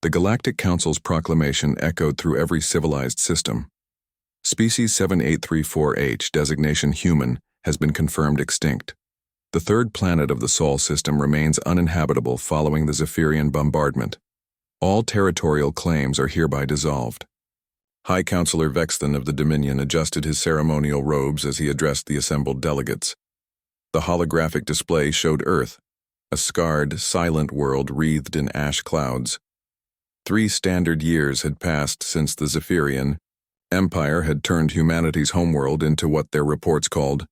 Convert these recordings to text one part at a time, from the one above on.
The Galactic Council's proclamation echoed through every civilized system. Species 7834H, designation human, has been confirmed extinct. The third planet of the Sol system remains uninhabitable following the Zephyrian bombardment. All territorial claims are hereby dissolved. High Counselor Vexthan of the Dominion adjusted his ceremonial robes as he addressed the assembled delegates. The holographic display showed Earth, a scarred, silent world wreathed in ash clouds. 3 standard years had passed since the Zephyrian Empire had turned humanity's homeworld into what their reports called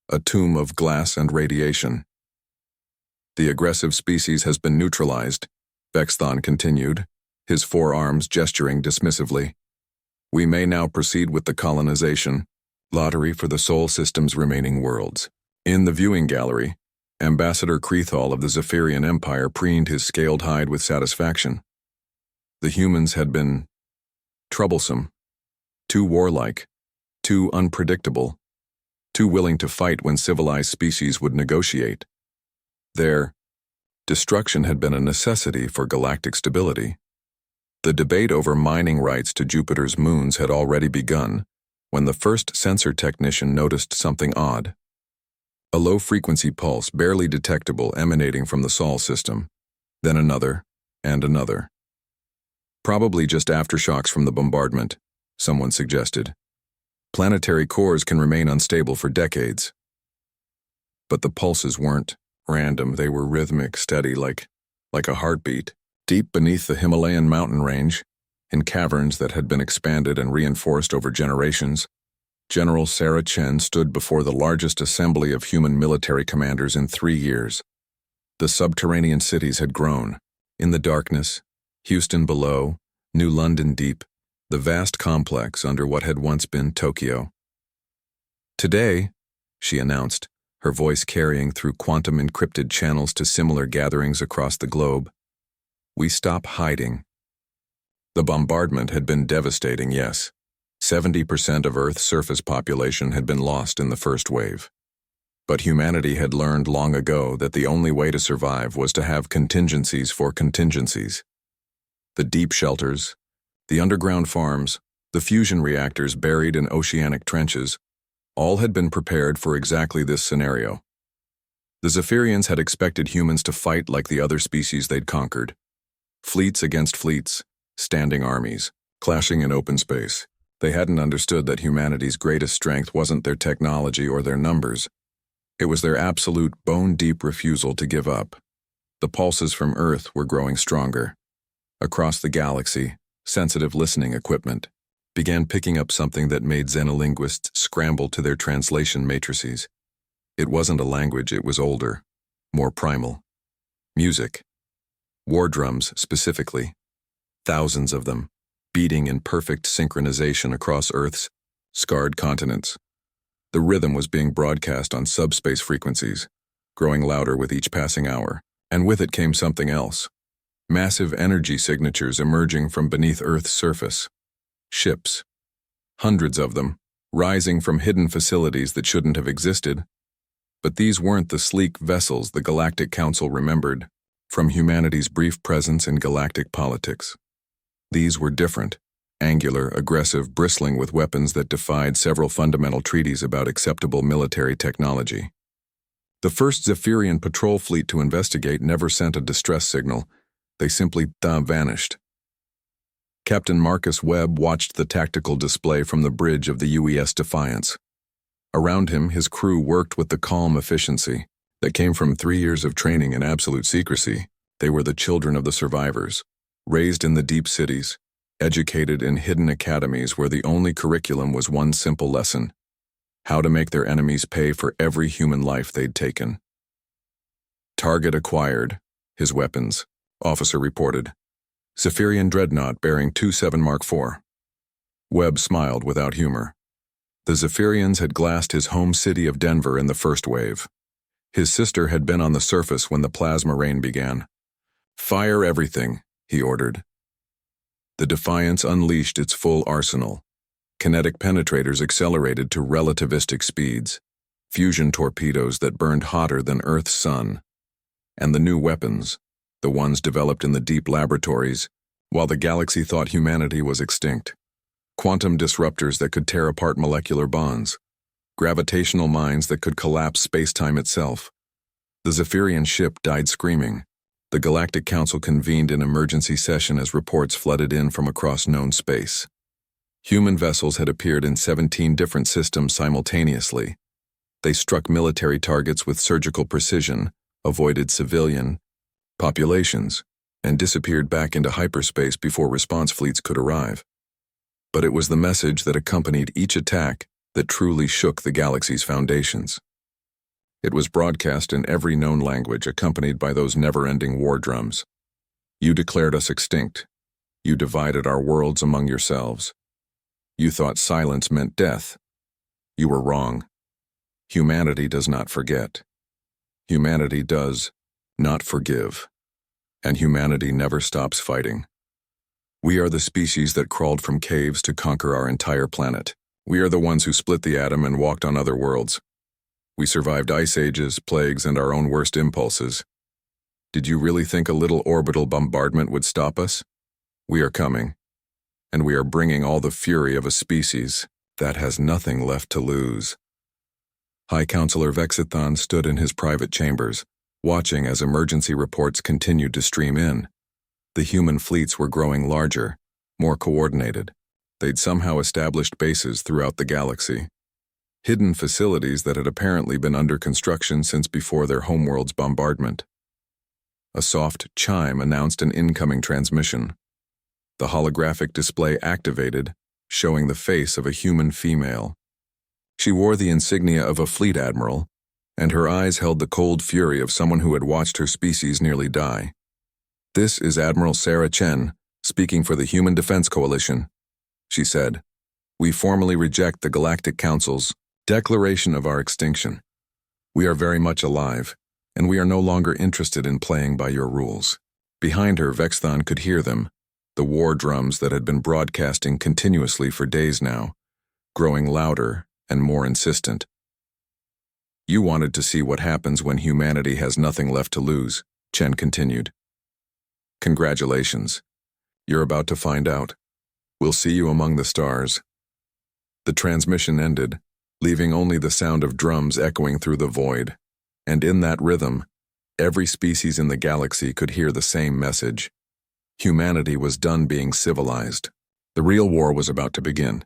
a tomb of glass and radiation. The aggressive species has been neutralized, Vexthan continued, his forearms gesturing dismissively. We may now proceed with the colonization, lottery for the Sol system's remaining worlds. In the viewing gallery, Ambassador Krethal of the Zephyrian Empire preened his scaled hide with satisfaction. The humans had been troublesome, too warlike, too unpredictable, too willing to fight when civilized species would negotiate. Their destruction had been a necessity for galactic stability. The debate over mining rights to Jupiter's moons had already begun when the first sensor technician noticed something odd. A low-frequency pulse barely detectable emanating from the Sol system, then another and another. Probably just aftershocks from the bombardment, someone suggested. Planetary cores can remain unstable for decades. But the pulses weren't random, they were rhythmic, steady, like a heartbeat. Deep beneath the Himalayan mountain range, in caverns that had been expanded and reinforced over generations, General Sarah Chen stood before the largest assembly of human military commanders in 3 years. The subterranean cities had grown. In the darkness, Houston below, New London deep, the vast complex under what had once been Tokyo. Today, she announced, her voice carrying through quantum-encrypted channels to similar gatherings across the globe, we stop hiding. The bombardment had been devastating, yes. 70% of Earth's surface population had been lost in the first wave. But humanity had learned long ago that the only way to survive was to have contingencies for contingencies. The deep shelters, the underground farms, the fusion reactors buried in oceanic trenches, all had been prepared for exactly this scenario. The Zephyrians had expected humans to fight like the other species they'd conquered. Fleets against fleets, standing armies, clashing in open space. They hadn't understood that humanity's greatest strength wasn't their technology or their numbers. It was their absolute, bone-deep refusal to give up. The pulses from Earth were growing stronger. Across the galaxy, sensitive listening equipment began picking up something that made xenolinguists scramble to their translation matrices. It wasn't a language, it was older, more primal. Music. War drums, specifically. Thousands of them, beating in perfect synchronization across Earth's scarred continents. The rhythm was being broadcast on subspace frequencies, growing louder with each passing hour, and with it came something else. Massive energy signatures emerging from beneath Earth's surface. Ships. Hundreds of them, rising from hidden facilities that shouldn't have existed. But these weren't the sleek vessels the Galactic Council remembered from humanity's brief presence in galactic politics. These were different, angular, aggressive, bristling with weapons that defied several fundamental treaties about acceptable military technology. The first Zephyrian patrol fleet to investigate never sent a distress signal. They simply vanished. Captain Marcus Webb watched the tactical display from the bridge of the UES Defiance. Around him, his crew worked with the calm efficiency that came from 3 years of training in absolute secrecy. They were the children of the survivors, raised in the deep cities, educated in hidden academies where the only curriculum was one simple lesson: how to make their enemies pay for every human life they'd taken. Target acquired, his weapons, officer reported. Zephyrian dreadnought bearing 27 Mark IV. Webb smiled without humor. The Zephyrians had glassed his home city of Denver in the first wave. His sister had been on the surface when the plasma rain began. Fire everything, he ordered. The Defiance unleashed its full arsenal. Kinetic penetrators accelerated to relativistic speeds, fusion torpedoes that burned hotter than Earth's sun. And the new weapons, the ones developed in the deep laboratories, while the galaxy thought humanity was extinct. Quantum disruptors that could tear apart molecular bonds. Gravitational mines that could collapse space-time itself. The Zephyrian ship died screaming. The Galactic Council convened an emergency session as reports flooded in from across known space. Human vessels had appeared in 17 different systems simultaneously. They struck military targets with surgical precision, avoided civilian populations, and disappeared back into hyperspace before response fleets could arrive. But it was the message that accompanied each attack that truly shook the galaxy's foundations. It was broadcast in every known language, accompanied by those never-ending war drums. You declared us extinct. You divided our worlds among yourselves. You thought silence meant death. You were wrong. Humanity does not forget. Humanity does not forgive. And humanity never stops fighting. We are the species that crawled from caves to conquer our entire planet. We are the ones who split the atom and walked on other worlds. We survived ice ages, plagues, and our own worst impulses. Did you really think a little orbital bombardment would stop us? We are coming. And we are bringing all the fury of a species that has nothing left to lose. High Counselor Vexithon stood in his private chambers, watching as emergency reports continued to stream in. The human fleets were growing larger, more coordinated. They'd somehow established bases throughout the galaxy. Hidden facilities that had apparently been under construction since before their homeworld's bombardment. A soft chime announced an incoming transmission. The holographic display activated, showing the face of a human female. She wore the insignia of a fleet admiral, and her eyes held the cold fury of someone who had watched her species nearly die. "This is Admiral Sarah Chen, speaking for the Human Defense Coalition," she said. "We formally reject the Galactic Council's declaration of our extinction. We are very much alive, and we are no longer interested in playing by your rules." Behind her, Vexthon could hear them, the war drums that had been broadcasting continuously for days now, growing louder and more insistent. "You wanted to see what happens when humanity has nothing left to lose," Chen continued. "Congratulations. You're about to find out. We'll see you among the stars." The transmission ended, leaving only the sound of drums echoing through the void. And in that rhythm, every species in the galaxy could hear the same message. Humanity was done being civilized. The real war was about to begin.